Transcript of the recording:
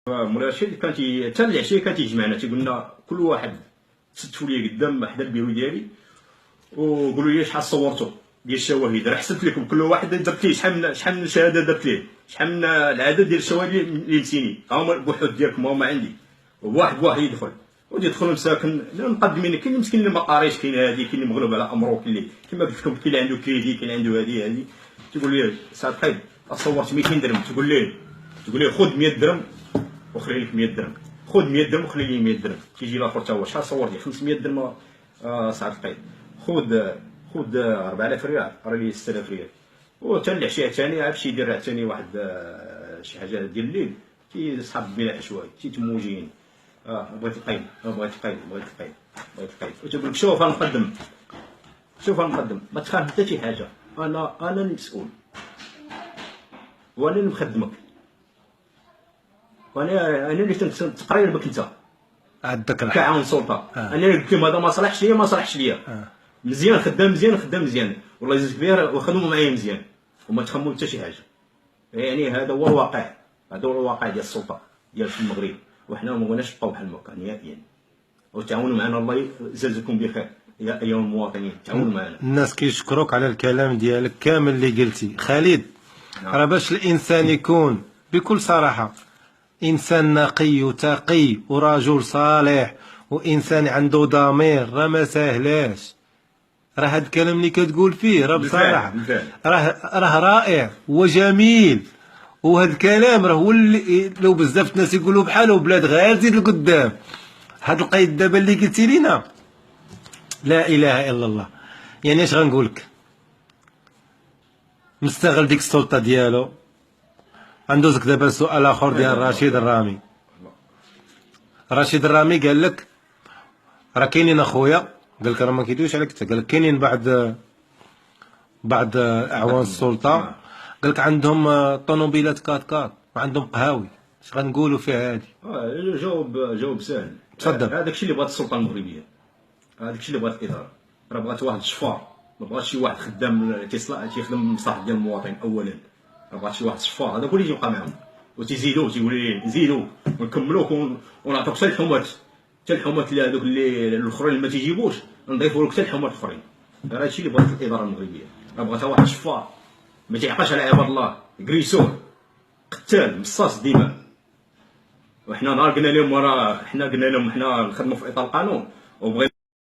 مولاي رشيد كان حتى العشيه كان تيجمعنا، تيقول لنا كل واحد ستفوا لي قدام حدا البيرو ديالي وقولوا لي شحال صورتوا ديال الشواهد. راه حسبت لكم كل واحد درت ليه شحال من شهاده، درت ليه شحال من العدد ديال الشواهد اللي لسيني، ها هما البحوث ديالكم هما عندي. واحد يدخل ويدخل مساكن مقدمين، كاين مسكين اللي ما قاريش، كاين هادي، كاين اللي مغلوب على امره، كاين اللي كما قلت لكم كاين اللي عنده كريدي، كاين اللي عنده هادي. تيقول لي سعد قايد صورت 200 درهم، تقول ليه خذ 100 درهم وخلي لك 100 درهم، خذ 100 درهم وخلي لي 100 درهم. تيجي لاخر تا هو شحال صورتي؟ 500 درهم. سعد القايد خذ 4000 ريال، راه لي 6000 ريال. وتا العشيه الثانيه عاد شي يدير ثاني واحد شي حاجه ديال الليل، صحاب بلا حشواي تيتموجين. بغيت القايد، بغيت القايد. وتقول لك شوف المقدم، ما تخاف حتى شي حاجه، انا المسؤول وانا اللي مخدمك، وانا اللي تقرير بك انت عندك كعاون سلطه. انا اللي قلت لهم هذا ما صلحش ليا، مزيان خدام مزيان، والله يجزيك بخير وخدموا معايا مزيان وما تخموا حتى شي حاجه. يعني هذا هو الواقع، ديال السلطه ديال في المغرب، وحنا ما بغيناش نبقاو بحال هكا نهائيا. وتعاونوا معنا، الله يجازيكم بخير يا ايها المواطنين، تعاونوا معنا. الناس كيشكروك على الكلام ديالك كامل اللي قلتي خالد. راه باش الانسان يكون بكل صراحه انسان نقي وتقي ورجل صالح وانسان عنده ضمير، راه ما ساهلاش. راه هاد الكلام اللي كتقول فيه راه بصراحه راه رائع وجميل، وهذا الكلام راه هو اللي لو بزاف الناس يقولوا بحاله بلاد غير زيد لقدام. هاد القيد دابا اللي قلتي لينا لا اله الا الله، يعني اش غنقول لك؟ مستغل ديك السلطه ديالو. غندوزك دابا سؤال اخر ديال رشيد الرامي. رشيد الرامي قال لك راه كاينين اخويا، قال لك راه ما كيدويش عليك انت، قال لك كاينين بعض اعوان السلطه، قال لك عندهم طوموبيلات كات وعندهم قهاوي. اش غنقولوا فيها هادي؟ جواب سهل. تفضل. هذاك الشيء اللي بغات السلطه المغربيه، هذاك الشيء اللي بغات الاداره، راه بغات واحد الشفار، ما بغاتش شي واحد خدام تيخدم المصالح ديال المواطن اولا، راه بغات شي واحد شفار. هذاك هو اللي يبقى معاهم، وتيزيدوه تيقول لي نزيدوك ونكملوك ونعطوك حتى الحومات اللي هذوك اللي الاخرين اللي ما تيجيبوش، نضيفوا لك حتى الحومات الاخرين. هذا الشيء اللي بغات الاداره المغربيه، راه بغاتها واحد شفار ما تيعقلش على عباد الله، كريسور قتال مصاص دماء. وحنا نهار قلنا لهم حنا نخدموا في اطار القانون وبغينا